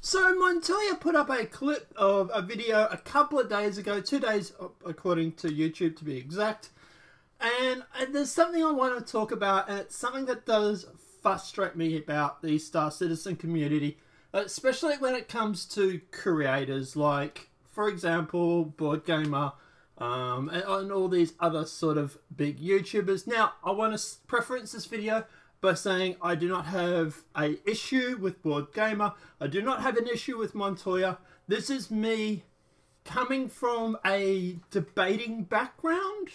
So Montoya put up a clip of a video a couple of days ago, 2 days according to YouTube to be exact. And there's something I want to talk about, and it's something that does frustrate me about the Star Citizen community, especially when it comes to creators like, for example, Board Gamer, and all these other sort of big YouTubers. Now, I want to preference this video by saying I do not have an issue with Board Gamer. I do not have an issue with Montoya. This is me coming from a debating background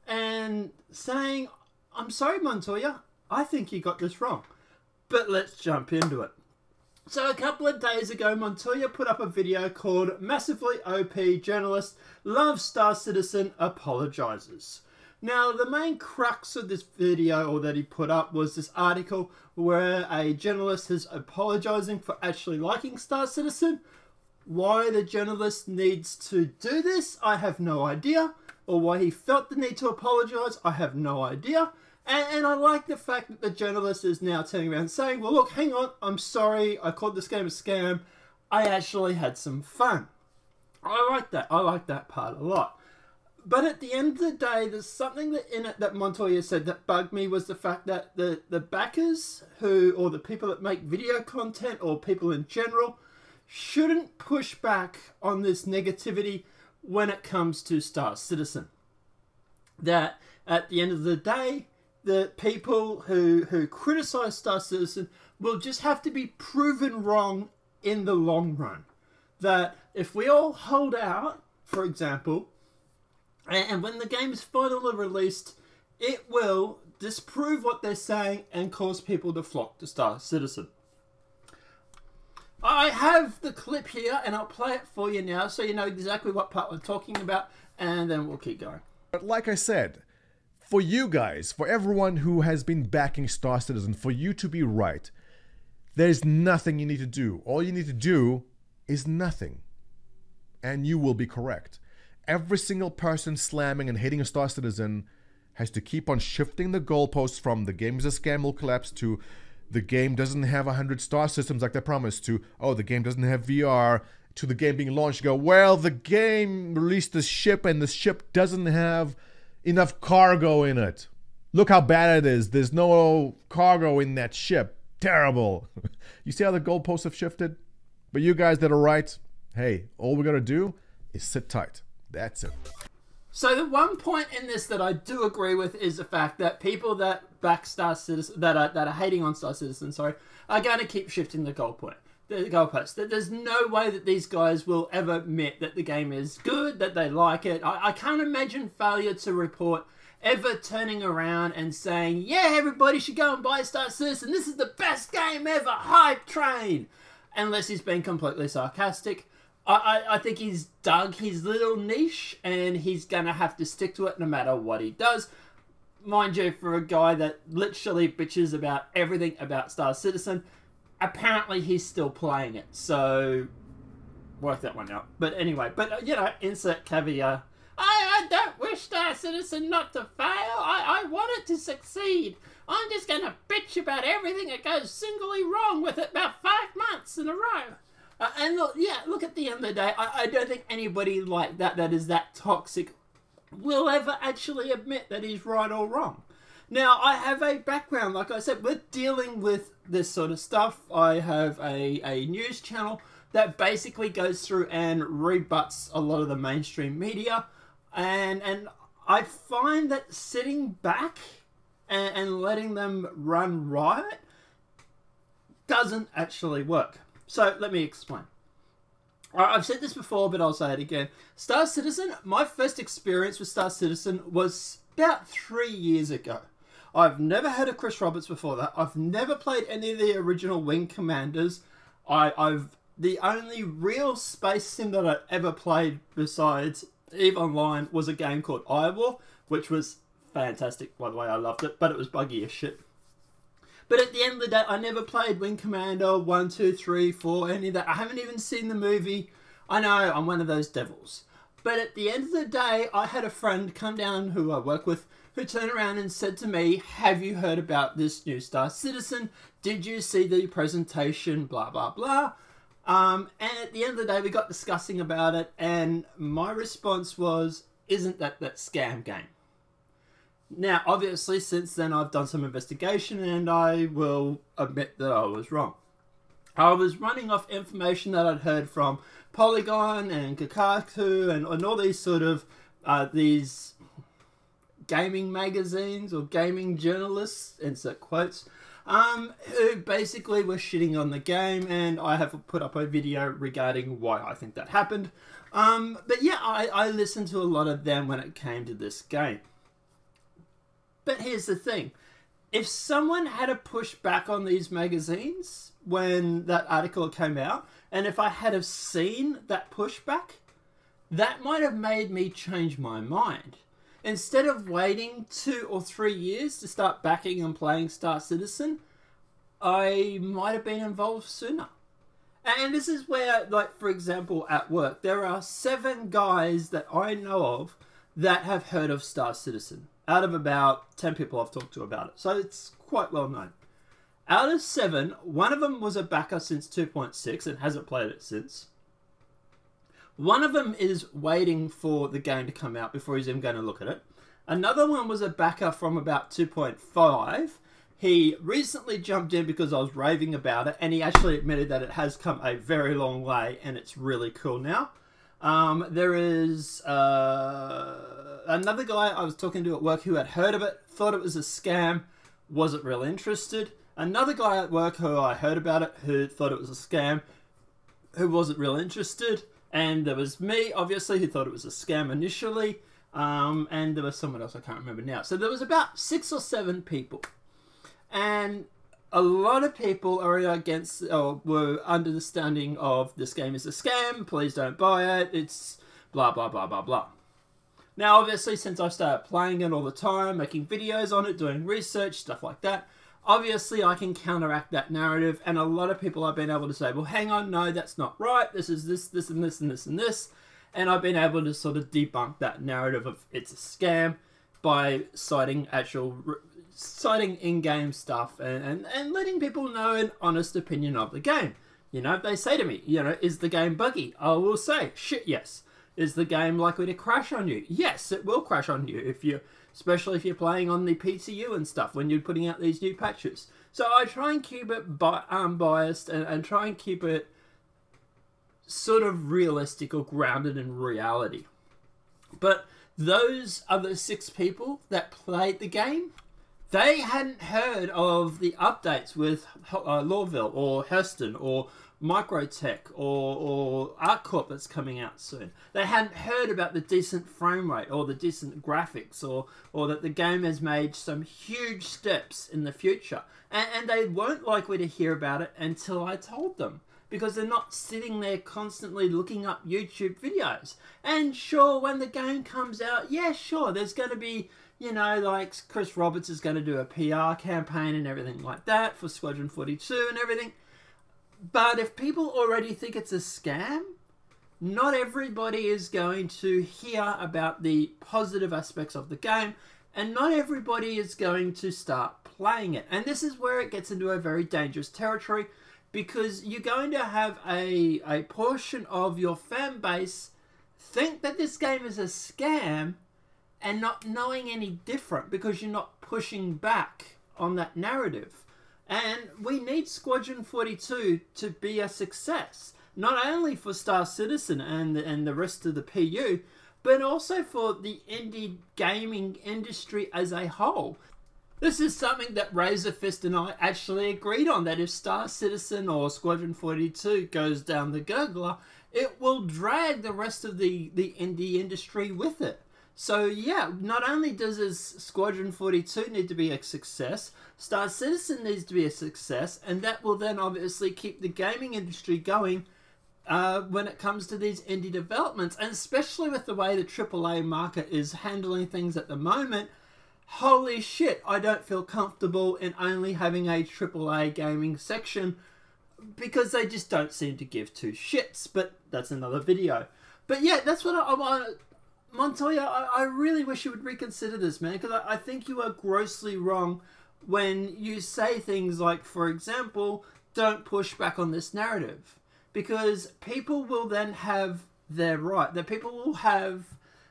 and saying, I'm sorry, Montoya, I think you got this wrong. But let's jump into it. So a couple of days ago, Montoya put up a video called Massively OP Journalist Loves Star Citizen Apologizes. Now, the main crux of this video, or that he put up, was this article where a journalist is apologizing for actually liking Star Citizen. Why the journalist needs to do this, I have no idea. Or why he felt the need to apologize, I have no idea. And I like the fact that the journalist is now turning around saying, well, look, hang on, I'm sorry, I called this game a scam. I actually had some fun. I like that. I like that part a lot. But at the end of the day, there's something that in it that Montoya said that bugged me, was the fact that the backers who, or the people that make video content, or people in general, shouldn't push back on this negativity when it comes to Star Citizen. That at the end of the day, the people who criticize Star Citizen will just have to be proven wrong in the long run. That if we all hold out, for example, and when the game is finally released, it will disprove what they're saying and cause people to flock to Star Citizen. I have the clip here, and I'll play it for you now so you know exactly what part we're talking about, and then we'll keep going. But like I said, for you guys, for everyone who has been backing Star Citizen, for you to be right, there's nothing you need to do. All you need to do is nothing, and you will be correct. Every single person slamming and hating a Star Citizen has to keep on shifting the goalposts from the game is a scam will collapse to the game doesn't have 100 star systems like they promised to, oh, the game doesn't have VR, to the game being launched, go, well, the game released this ship and the ship doesn't have enough cargo in it. Look how bad it is. There's no cargo in that ship. Terrible. You see how the goalposts have shifted? But you guys that are right, hey, all we gotta do is sit tight. That's it. So the one point in this that I do agree with is the fact that people that back Star Citizen, that are hating on Star Citizen, sorry, are going to keep shifting the goalpost. There's no way that these guys will ever admit that the game is good, that they like it. I can't imagine failure to report ever turning around and saying, yeah, everybody should go and buy Star Citizen. This is the best game ever. Hype train. Unless he's been completely sarcastic. I think he's dug his little niche and he's going to have to stick to it no matter what he does. Mind you, for a guy that literally bitches about everything about Star Citizen, apparently he's still playing it. So, work that one out. But anyway, you know, insert caveat. I don't wish Star Citizen not to fail. I want it to succeed. I'm just going to bitch about everything that goes singly wrong with it about 5 months in a row. And look, yeah, look, at the end of the day, I don't think anybody like that is that toxic will ever actually admit that he's right or wrong. Now, I have a background, like I said, we're dealing with this sort of stuff. I have a news channel that basically goes through and rebuts a lot of the mainstream media. And I find that sitting back and letting them run riot doesn't actually work. So, let me explain. I've said this before, but I'll say it again. Star Citizen, my first experience with Star Citizen was about 3 years ago. I've never heard of Chris Roberts before that. I've never played any of the original Wing Commanders. The only real space sim that I've ever played besides EVE Online was a game called iWar, which was fantastic, by the way. I loved it, but it was buggy as shit. But at the end of the day, I never played Wing Commander 1, 2, 3, 4, any of that. I haven't even seen the movie. I know, I'm one of those devils. But at the end of the day, I had a friend come down who I work with, who turned around and said to me, have you heard about this new Star Citizen? Did you see the presentation? Blah, blah, blah. And at the end of the day, we got discussing about it, and my response was, isn't that scam game? Now, obviously, since then, I've done some investigation, and I will admit that I was wrong. I was running off information that I'd heard from Polygon and Kotaku and all these sort of these gaming magazines or gaming journalists, insert quotes, who basically were shitting on the game, and I have put up a video regarding why I think that happened. But yeah, I listened to a lot of them when it came to this game. But here's the thing. If someone had to push back on these magazines when that article came out, and if I had have seen that pushback, that might have made me change my mind. Instead of waiting 2 or 3 years to start backing and playing Star Citizen, I might have been involved sooner. And this is where, like, for example, at work, there are 7 guys that I know of that have heard of Star Citizen. Out of about 10 people I've talked to about it. So it's quite well known. Out of 7, one of them was a backer since 2.6 and hasn't played it since. One of them is waiting for the game to come out before he's even going to look at it. Another one was a backer from about 2.5. He recently jumped in because I was raving about it, and he actually admitted that it has come a very long way and it's really cool now. There is another guy I was talking to at work who had heard of it, thought it was a scam, wasn't real interested. Another guy at work who I heard about it, who thought it was a scam, who wasn't real interested. And there was me, obviously, who thought it was a scam initially. And there was someone else I can't remember now. So there was about 6 or 7 people. And a lot of people are against, or were under the standing of, this game is a scam, please don't buy it, it's blah, blah, blah, blah, blah. Now, obviously, since I've started playing it all the time, making videos on it, doing research, stuff like that, obviously I can counteract that narrative, and a lot of people have been able to say, well, hang on, no, that's not right, this is this, this, and this, and this, and this, and I've been able to sort of debunk that narrative of it's a scam by citing in-game stuff and letting people know an honest opinion of the game. You know, if they say to me, you know, is the game buggy? I will say, shit, yes. Is the game likely to crash on you? Yes, it will crash on you, especially if you're playing on the PTU and stuff when you're putting out these new patches. So I try and keep it unbiased and try and keep it sort of realistic or grounded in reality. But those other 6 people that played the game, they hadn't heard of the updates with Lawville or Hurston or Microtech or ArtCorp that's coming out soon. They hadn't heard about the decent frame rate or the decent graphics or that the game has made some huge steps in the future. And they weren't likely to hear about it until I told them, because they're not sitting there constantly looking up YouTube videos. And sure, when the game comes out, yeah, sure, there's going to be, you know, like Chris Roberts is going to do a PR campaign and everything like that for Squadron 42 and everything. But if people already think it's a scam, not everybody is going to hear about the positive aspects of the game, and not everybody is going to start playing it. And this is where it gets into a very dangerous territory, because you're going to have a portion of your fan base think that this game is a scam and not knowing any different because you're not pushing back on that narrative. And we need Squadron 42 to be a success, not only for Star Citizen and the rest of the PU, but also for the indie gaming industry as a whole. This is something that Razorfist and I actually agreed on, that if Star Citizen or Squadron 42 goes down the gurgler, it will drag the rest of the indie industry with it. So yeah, not only does Squadron 42 need to be a success, Star Citizen needs to be a success, and that will then obviously keep the gaming industry going when it comes to these indie developments. And especially with the way the AAA market is handling things at the moment, holy shit, I don't feel comfortable in only having a AAA gaming section, because they just don't seem to give 2 shits, but that's another video. But yeah, that's what I want. Montoya, I really wish you would reconsider this, man, because I think you are grossly wrong when you say things like, for example, don't push back on this narrative. because people will then have their right. That people will have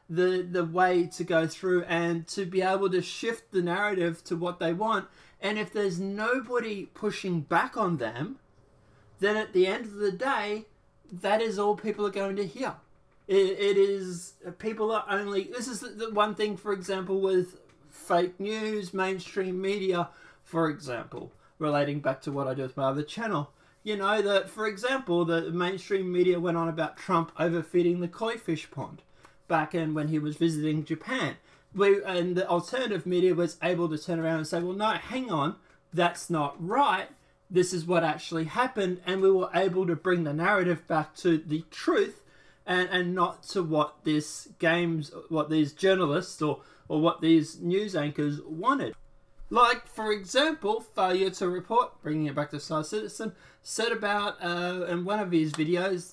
the way to go through and to be able to shift the narrative to what they want. And if there's nobody pushing back on them, then at the end of the day, that is all people are going to hear. It is, people are only, this is the one thing, for example, with fake news, mainstream media, for example, relating back to what I do with my other channel. You know, that, for example, the mainstream media went on about Trump overfeeding the koi fish pond back in when he was visiting Japan. And the alternative media was able to turn around and say, well, no, hang on, that's not right. This is what actually happened. And we were able to bring the narrative back to the truth and not to what these journalists or what these news anchors wanted. Like, for example, Failure to Report, bringing it back to Star Citizen, said about in one of his videos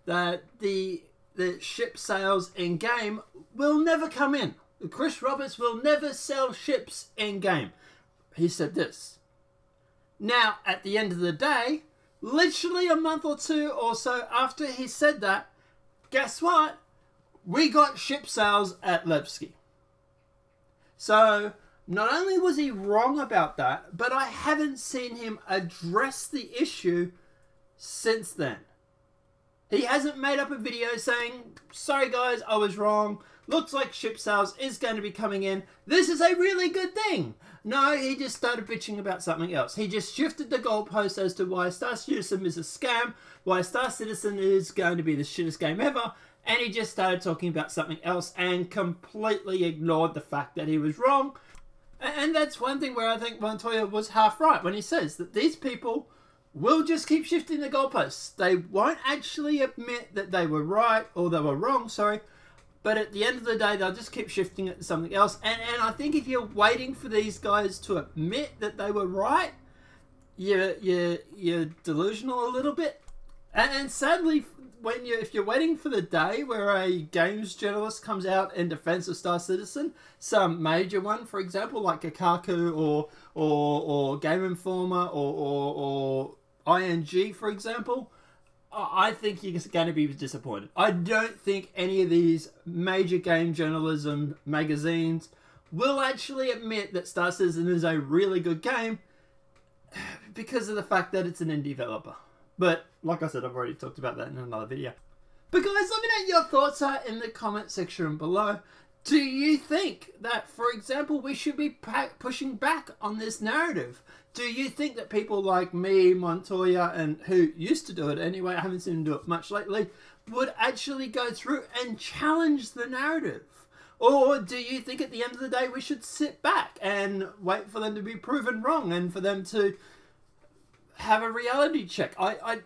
that the ship sales in game will never come in. Chris Roberts will never sell ships in game. He said this. Now, at the end of the day, literally a month or two or so after he said that, guess what? We got ship sales at Levski. So, not only was he wrong about that, but I haven't seen him address the issue since then. He hasn't made up a video saying, sorry guys, I was wrong. Looks like ship sales is going to be coming in. This is a really good thing. No, he just started bitching about something else. He just shifted the goalpost as to why Star Citizen is a scam, why Star Citizen is going to be the shittest game ever, and he just started talking about something else and completely ignored the fact that he was wrong. And that's one thing where I think Montoya was half right when he says that these people will just keep shifting the goalposts. They won't actually admit that they were right, or they were wrong, sorry. But at the end of the day, they'll just keep shifting it to something else. And I think if you're waiting for these guys to admit that they were right, you're delusional a little bit. And sadly, if you're waiting for the day where a games journalist comes out in defense of Star Citizen, some major one, for example, like Kotaku or Game Informer or ING, for example, I think you're going to be disappointed. I don't think any of these major game journalism magazines will actually admit that Star Citizen is a really good game because of the fact that it's an indie developer. But, like I said, I've already talked about that in another video. But guys, let me know what your thoughts are in the comment section below. Do you think that, for example, we should be pushing back on this narrative? Do you think that people like me, Montoya, and who used to do it anyway, I haven't seen him do it much lately, would actually go through and challenge the narrative? Or do you think at the end of the day we should sit back and wait for them to be proven wrong and for them to have a reality check? I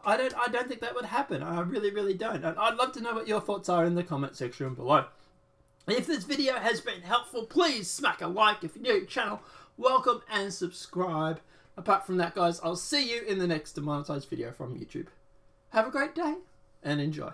don't think that would happen. I really, really don't. And I'd love to know what your thoughts are in the comment section below. If this video has been helpful, please smack a like. If you're new to the channel, welcome and subscribe. Apart from that, guys, I'll see you in the next demonetized video from YouTube. Have a great day and enjoy.